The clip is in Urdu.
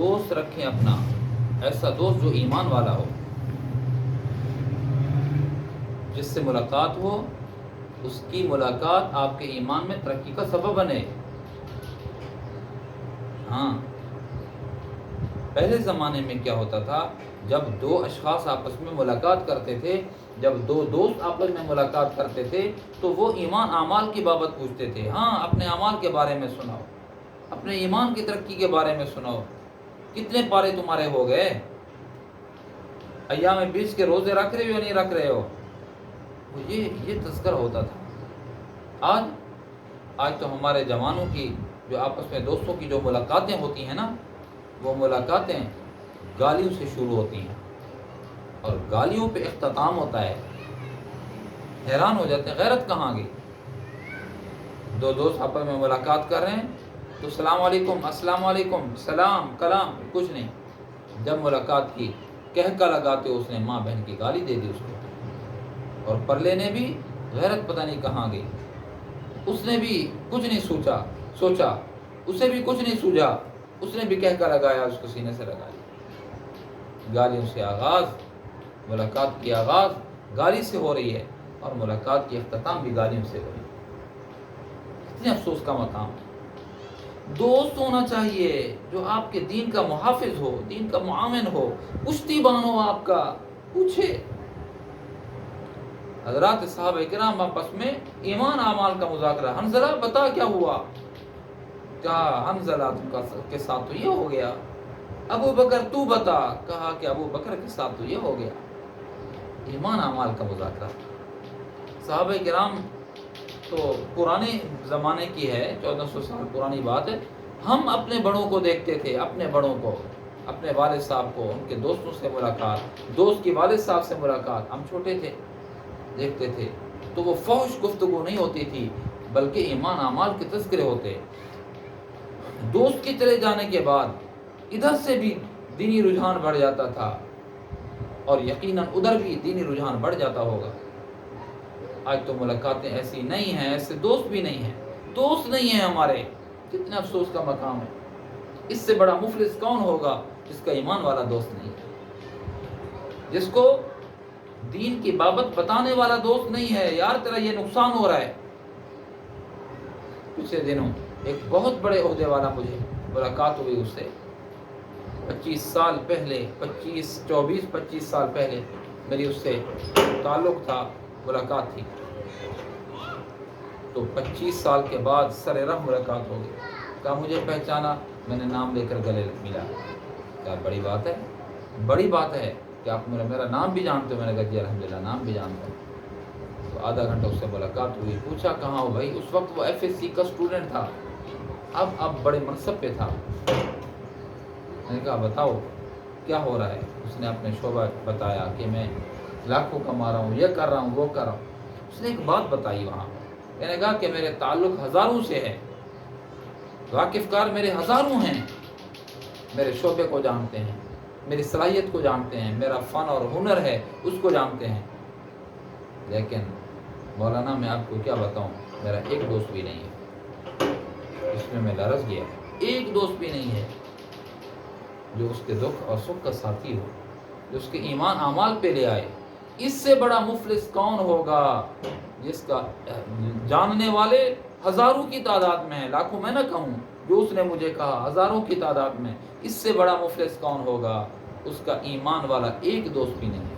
دوست رکھیں اپنا، ایسا دوست جو ایمان والا ہو، جس سے ملاقات ہو، اس کی ملاقات آپ کے ایمان میں ترقی کا سبب بنے۔ ہاں، پہلے زمانے میں کیا ہوتا تھا، جب دو اشخاص آپس میں ملاقات کرتے تھے، جب دو دوست آپس میں ملاقات کرتے تھے تو وہ ایمان اعمال کی بابت پوچھتے تھے۔ ہاں، اپنے اعمال کے بارے میں سناؤ، اپنے ایمان کی ترقی کے بارے میں سناؤ، کتنے پارے تمہارے ہو گئے، ایام 20 کے روزے رکھ رہے ہو یا نہیں رکھ رہے ہو، یہ تذکرہ ہوتا تھا۔ آج تو ہمارے جوانوں کی جو آپس میں دوستوں کی جو ملاقاتیں ہوتی ہیں نا، وہ ملاقاتیں گالیوں سے شروع ہوتی ہیں اور گالیوں پہ اختتام ہوتا ہے۔ حیران ہو جاتے ہیں، غیرت کہاں گئی؟ دو دوست آپس میں ملاقات کر رہے ہیں تو السلام علیکم، السلام علیکم، سلام کلام، کچھ نہیں۔ جب ملاقات کی، کہکا لگاتے اس نے ماں بہن کی گالی دے دی اس کو، اور پرلے نے بھی غیرت پتہ نہیں کہاں گئی، اس نے بھی کچھ نہیں سوچا، اسے بھی کچھ نہیں سوجا، اس نے بھی کہکا لگایا، اس کو سینے سے لگا لیا۔ گالیوں سے آغاز، ملاقات کی آغاز گالی سے ہو رہی ہے اور ملاقات کی اختتام بھی گالیوں سے ہو رہی ہے۔ کتنے افسوس کا مقام ہے۔ دوست ہونا چاہیے جو آپ کے دین کا محافظ ہو، دین کا معاون ہو، پشتیبان ہو آپ کا، پوچھے۔ حضرات صحابہ کرام آپس میں ایمان اعمال کا مذاکرہ، حنظلہ بتا کیا ہوا؟ کہا حنظلہ کے ساتھ تو یہ ہو گیا، ابو بکر تو بتا، کہا کہ ابو بکر کے ساتھ تو یہ ہو گیا۔ ایمان اعمال کا مذاکرہ۔ صحابہ کرام تو پرانے زمانے کی ہے، 1400 سال پرانی بات ہے۔ ہم اپنے بڑوں کو دیکھتے تھے، اپنے بڑوں کو، اپنے والد صاحب کو، ان کے دوستوں سے ملاقات، دوست کی والد صاحب سے ملاقات، ہم چھوٹے تھے دیکھتے تھے تو وہ فحش گفتگو نہیں ہوتی تھی بلکہ ایمان اعمال کے تذکرے ہوتے۔ دوست کے چلے جانے کے بعد ادھر سے بھی دینی رجحان بڑھ جاتا تھا اور یقیناً ادھر بھی دینی رجحان بڑھ جاتا ہوگا۔ آج تو ملاقاتیں ایسی نہیں ہیں، ایسے دوست بھی نہیں ہیں، دوست نہیں ہیں ہمارے، کتنے افسوس کا مقام ہے۔ اس سے بڑا مفلس کون ہوگا جس کا ایمان والا دوست نہیں ہے، جس کو دین کی بابت بتانے والا دوست نہیں ہے، یار تیرا یہ نقصان ہو رہا ہے۔ پچھلے دنوں ایک بہت بڑے عہدے والا مجھے ملاقات ہوئی اس سے، 25 سال پہلے، 25 سال پہلے میری اس سے تعلق تھا، ملاقات تھی، تو 25 سال کے بعد سر رہ ملاقات ہو گئی۔ کہا مجھے پہچانا، میں نے نام لے کر گلے ملا۔ کہا بڑی بات ہے، بڑی بات ہے کہ آپ میرا نام بھی جانتے ہو؟ میں نے کہا جی الحمدللہ نام بھی جانتا ہوں۔ تو آدھا گھنٹہ اس سے ملاقات ہوئی، پوچھا کہاں ہو بھائی؟ اس وقت وہ FSC کا اسٹوڈنٹ تھا، اب بڑے منصب پہ تھا۔ میں نے کہا بتاؤ کیا ہو رہا ہے؟ اس نے اپنے شعبہ بتایا کہ میں لاکھوں کما رہا ہوں، یہ کر رہا ہوں، وہ کر رہا ہوں۔ اس نے ایک بات بتائی وہاں، میں نے کہا کہ میرے تعلق ہزاروں سے ہے، واقف کار میرے ہزاروں ہیں، میرے شعبے کو جانتے ہیں، میری صلاحیت کو جانتے ہیں، میرا فن اور ہنر ہے اس کو جانتے ہیں، لیکن مولانا میں آپ کو کیا بتاؤں، میرا ایک دوست بھی نہیں ہے۔ اس میں لرز گیا، ایک دوست بھی نہیں ہے جو اس کے دکھ اور سکھ کا ساتھی ہو، جو اس کے ایمان اعمال پہ لے آئے۔ اس سے بڑا مفلس کون ہوگا جس کا جاننے والے ہزاروں کی تعداد میں ہیں، لاکھوں میں نہ کہوں، جو اس نے مجھے کہا ہزاروں کی تعداد میں، اس سے بڑا مفلس کون ہوگا؟ اس کا ایمان والا ایک دوست بھی نہیں ہے۔